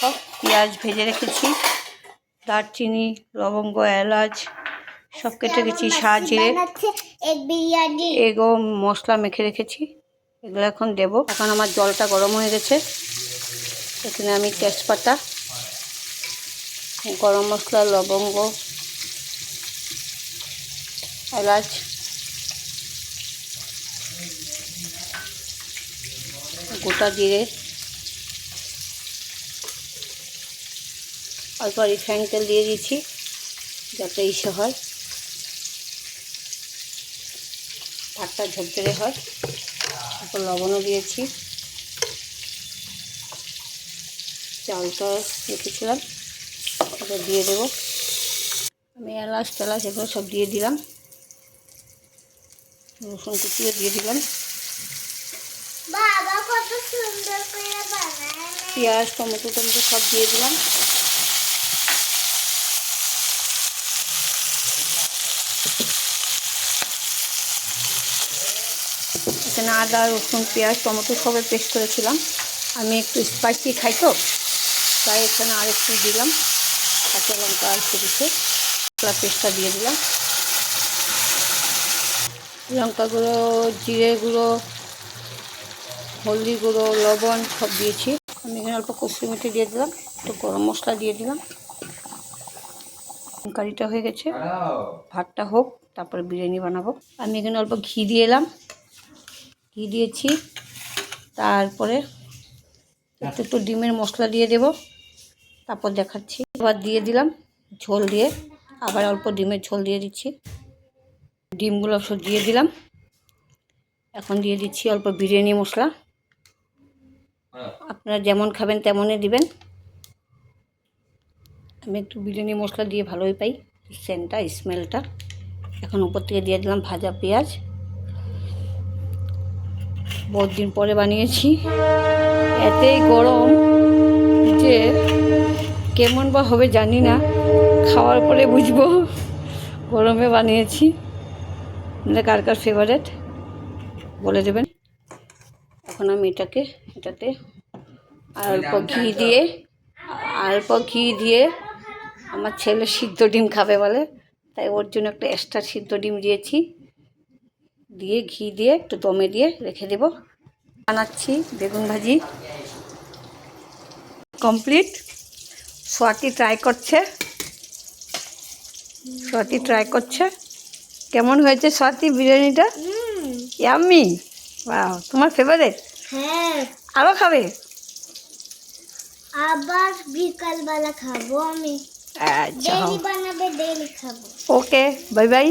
সব পেঁয়াজ ভেজে রেখেছি, দারচিনি, লবঙ্গ, এলাচ সব কেটে রেখেছি, সাজিয়ে এগো মশলা মেখে রেখেছি, এগুলো এখন দেবো। এখন আমার জলটা গরম হয়ে গেছে, এখানে আমি তেজপাতা, গরম মশলা, লবঙ্গ, এলাচ, গোটা জিরে, অল্প রিফাইন তেল দিয়ে দিচ্ছি যাতে ইসে হয়, ভাতটা ঝরঝরে হয়। তারপর লবণও দিয়েছি, চালটা রেখেছিলাম ওটা দিয়ে দেবো। আমি এলাচ টেলাচ এগুলো সব দিয়ে দিলাম, রসুন কুচিও দিয়ে দিলাম, পেঁয়াজ, টমেটো সব দিয়ে দিলাম। এখানে আদা, রসুন, পেঁয়াজ, টমেটো সবে পেস্ট করেছিলাম। আমি একটু স্পাইসি খাই তো, তাই এখানে আর একটু দিলাম, কাঁচা লঙ্কা আর সরিষে মশলা পেস্টটা দিয়ে দিলাম। লঙ্কা গুঁড়ো, জিরে গুঁড়ো, হলদি গুঁড়ো, লবণ সব দিয়েছি। আমি এখানে অল্প কসুরি মেথি দিয়ে দিলাম, একটু গরম মশলা দিয়ে দিলাম। কারিটা হয়ে গেছে, ভাতটা হোক, তারপরে বিরিয়ানি বানাবো। আমি এখানে অল্প ঘি দিয়ে এলাম, ঘি দিয়েছি, তারপরে একটু ডিমের মশলা দিয়ে দেব, তারপর দেখাচ্ছি। আবার দিয়ে দিলাম ঝোল দিয়ে, আবার অল্প ডিমের ঝোল দিয়ে দিচ্ছি, ডিমগুলো সব দিয়ে দিলাম। এখন দিয়ে দিচ্ছি অল্প বিরিয়ানি মশলা, আপনারা যেমন খাবেন তেমনই দিবেন। আমি একটু বিরিয়ানি মশলা দিয়ে ভালোই পাই সেন্টটা, স্মেলটা। এখন উপর থেকে দিয়ে দিলাম ভাজা পেঁয়াজ, বহুত দিন পরে বানিয়েছি, এতেই গরম যে কেমন বা হবে জানি না, খাওয়ার পরে বুঝবো গরমে বানিয়েছি। মানে কার কার ফেভারেট বলে দেবেন। এখন আমি এটাতে অল্প ঘি দিয়ে আমার ছেলে সিদ্ধ ডিম খাবে বলে, তাই ওর জন্য একটা এক্সট্রা সিদ্ধ ডিম দিয়েছি, দিয়ে ঘি দিয়ে একটু দমে দিয়ে রেখে দেব। বানাচ্ছি বেগুন ভাজি, কমপ্লিট। সোয়াতি ট্রাই করছে, কেমন হয়েছে সোয়াতি বিরিয়ানিটা? ইয়াম্মি, ওয়াও, তোমার ফেভারিট? হ্যাঁ, আরও খাবে? আবার বিকালবেলা খাবো আমি। আচ্ছা, ডেইলি বানাবে, ডেইলি খাবো। ওকে, বাই বাই।